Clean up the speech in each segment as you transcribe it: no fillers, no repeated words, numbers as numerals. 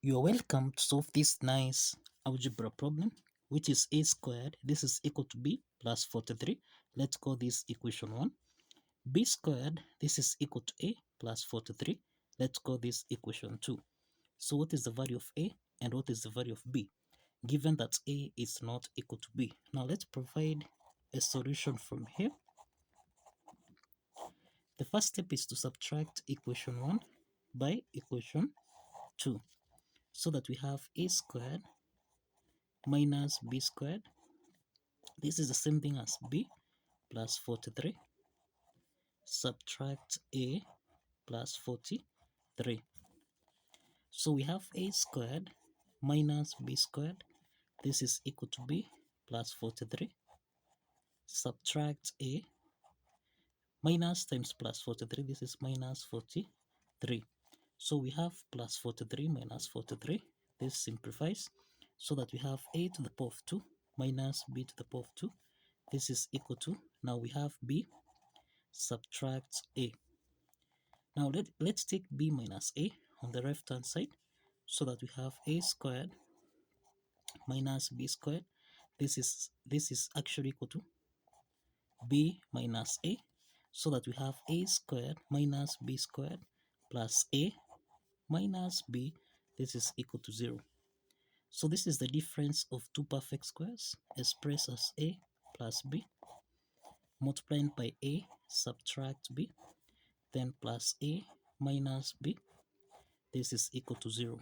You're welcome to solve this nice algebra problem, which is a squared. This is equal to b plus 43. Let's call this equation 1. B squared, this is equal to a plus 43. Let's call this equation 2. So what is the value of a and what is the value of b, given that a is not equal to b? Now let's provide a solution from here. The first step is to subtract equation 1 by equation 2, so that we have a squared minus b squared. This is the same thing as b plus 43. Subtract a plus 43. So we have a squared minus b squared. This is equal to b plus 43. Subtract a, minus times plus 43. This is minus 43. So we have plus 43 minus 43. This simplifies so that we have a to the power of 2 minus b to the power of 2. This is equal to, now we have b, subtract a. Now let's take b minus a on the left hand side, so that we have a squared minus b squared. This is actually equal to b minus a, so that we have a squared minus b squared plus a minus b. This is equal to 0. So this is the difference of two perfect squares expressed as a plus b multiplied by a subtract b, then plus a minus b. This is equal to 0.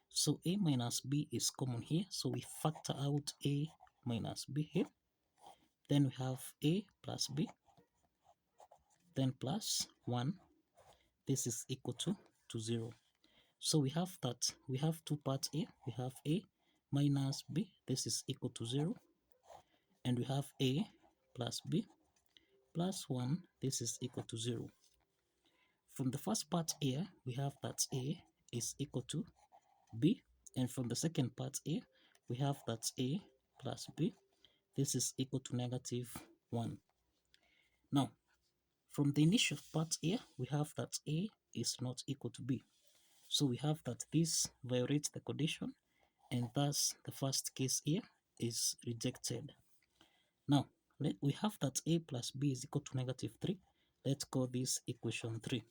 So a minus b is common here, so we factor out a minus b here. Then we have a plus b, then plus 1. This is equal to 0. So we have that, we have two parts here. We have a minus b, this is equal to 0. And we have a plus b plus 1, this is equal to 0. From the first part here, we have that a is equal to b. And from the second part here, we have that a plus b, this is equal to negative 1. Now, from the initial part here, we have that a is not equal to b. So we have that this violates the condition, and thus the first case here is rejected. Now, we have that a plus b is equal to negative 3. Let's call this equation 3.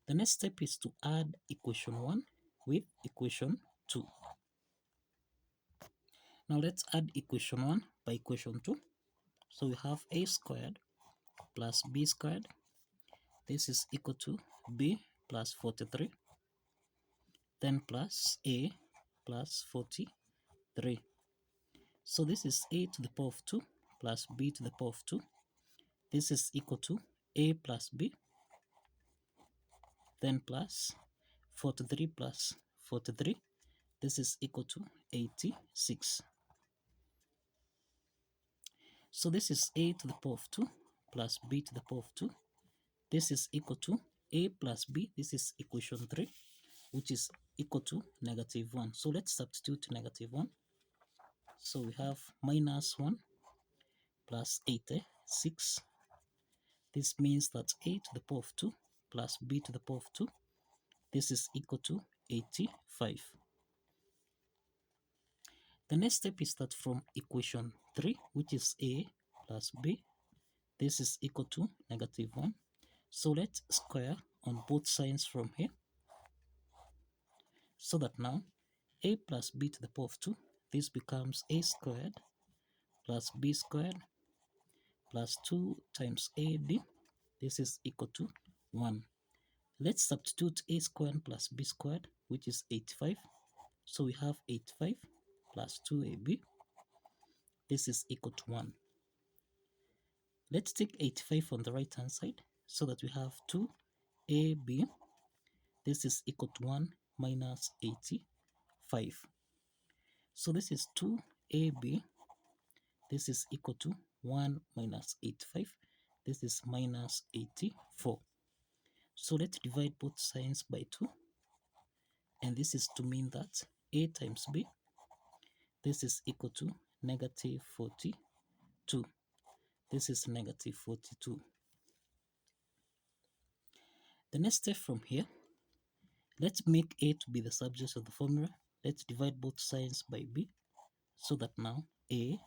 The next step is to add equation 1 with equation 2. Now let's add equation 1 by equation 2. So we have a squared plus b squared. This is equal to b plus 43. Then plus a plus 43. So this is a to the power of 2 plus b to the power of 2. This is equal to a plus b. Then plus 43 plus 43. This is equal to 86. So this is a to the power of 2 plus b to the power of 2. This is equal to a plus b. This is equation 3, which is equal to negative 1. So let's substitute negative 1. So we have minus 1 plus 86. This means that a to the power of 2 plus b to the power of 2. This is equal to 85. The next step is that from equation 3, which is a plus b, this is equal to negative 1. So let's square on both sides from here, so that now a plus b to the power of 2, this becomes a squared plus b squared plus 2 times ab. This is equal to 1. Let's substitute a squared plus b squared, which is 85. So we have 85 plus 2ab. This is equal to 1. Let's take 85 on the right hand side, so that we have 2ab. This is equal to 1 minus 85. So this is 2ab. This is equal to 1 minus 85. This is minus 84. So let's divide both sides by 2. And this is to mean that a times b, this is equal to negative 42. This is negative 42. The next step from here, Let's make A to be the subject of the formula. Let's divide both sides by B, so that now A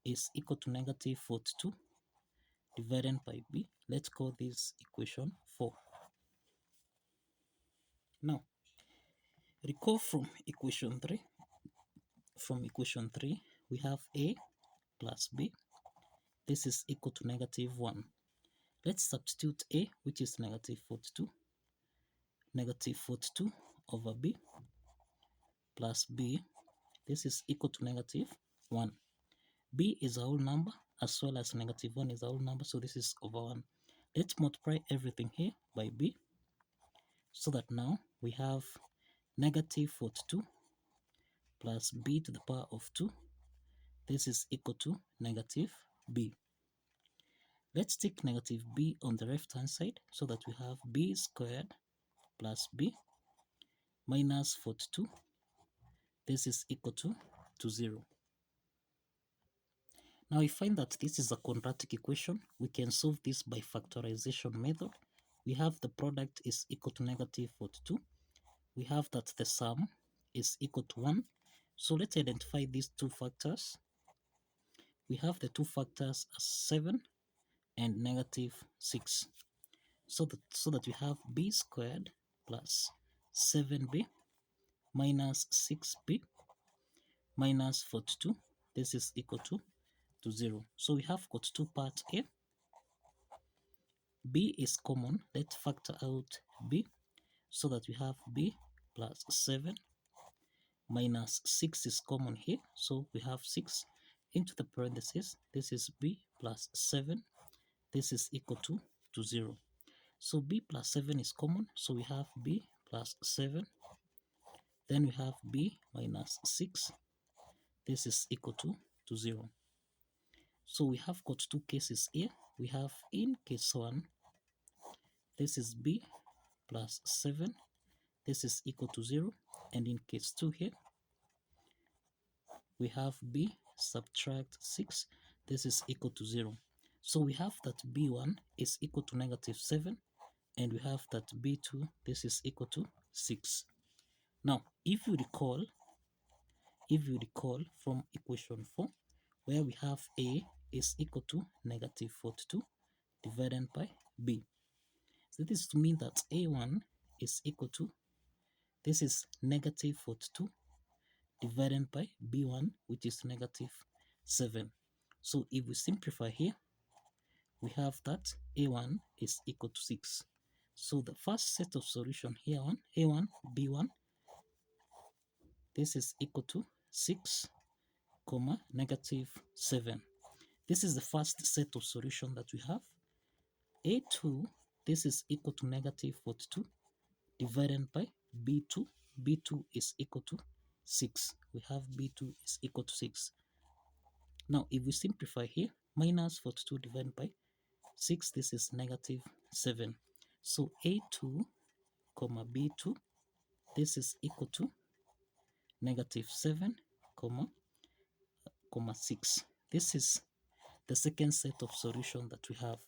is equal to negative 42 divided by B. Let's call this equation 4. Now, recall from equation 3. From equation 3, we have A plus B. This is equal to negative 1. Let's substitute A, which is negative 42. Negative 42 over B plus B. This is equal to negative 1. B is a whole number as well as negative 1 is a whole number, so this is over 1. Let's multiply everything here by B, so that now we have negative 42 plus B to the power of 2. This is equal to negative B. Let's take negative B on the left hand side, so that we have B squared plus B minus 42. This is equal to 0. Now we find that this is a quadratic equation. We can solve this by factorization method. We have the product is equal to negative 42. We have that the sum is equal to 1. So let's identify these two factors. We have the two factors as 7 and negative 6. So that we have B squared plus 7B minus 6B minus 42. This is equal to 0. So we have got two parts here. B is common. Let's factor out B, so that we have B plus 7 minus 6 is common here. So we have 6 into the parentheses. This is B plus 7. This is equal to 0. So B plus 7 is common. So we have B plus 7. Then we have B minus 6. This is equal to 0. So we have got two cases here. We have in case 1, this is B plus 7. This is equal to 0. And in case 2 here, we have B subtract 6. This is equal to 0. So we have that B1 is equal to negative 7. And we have that B2, this is equal to 6. Now, if you recall from equation 4, where we have A is equal to negative 42 divided by B. So this is to mean that A1 is equal to, this is negative 42 divided by B1, which is negative 7. So if we simplify here, we have that A1 is equal to 6. So the first set of solution here on A1, B1, this is equal to 6, negative 7. This is the first set of solution that we have. A2, this is equal to negative 42 divided by B2. B2 is equal to 6. We have B2 is equal to 6. Now, if we simplify here, minus 42 divided by 6, this is negative 7. So A2, B2, this is equal to negative 7, 6. This is the second set of solution that we have.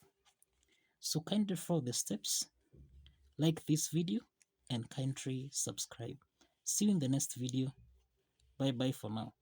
So kindly follow the steps, like this video, and kindly subscribe. See you in the next video. Bye bye for now.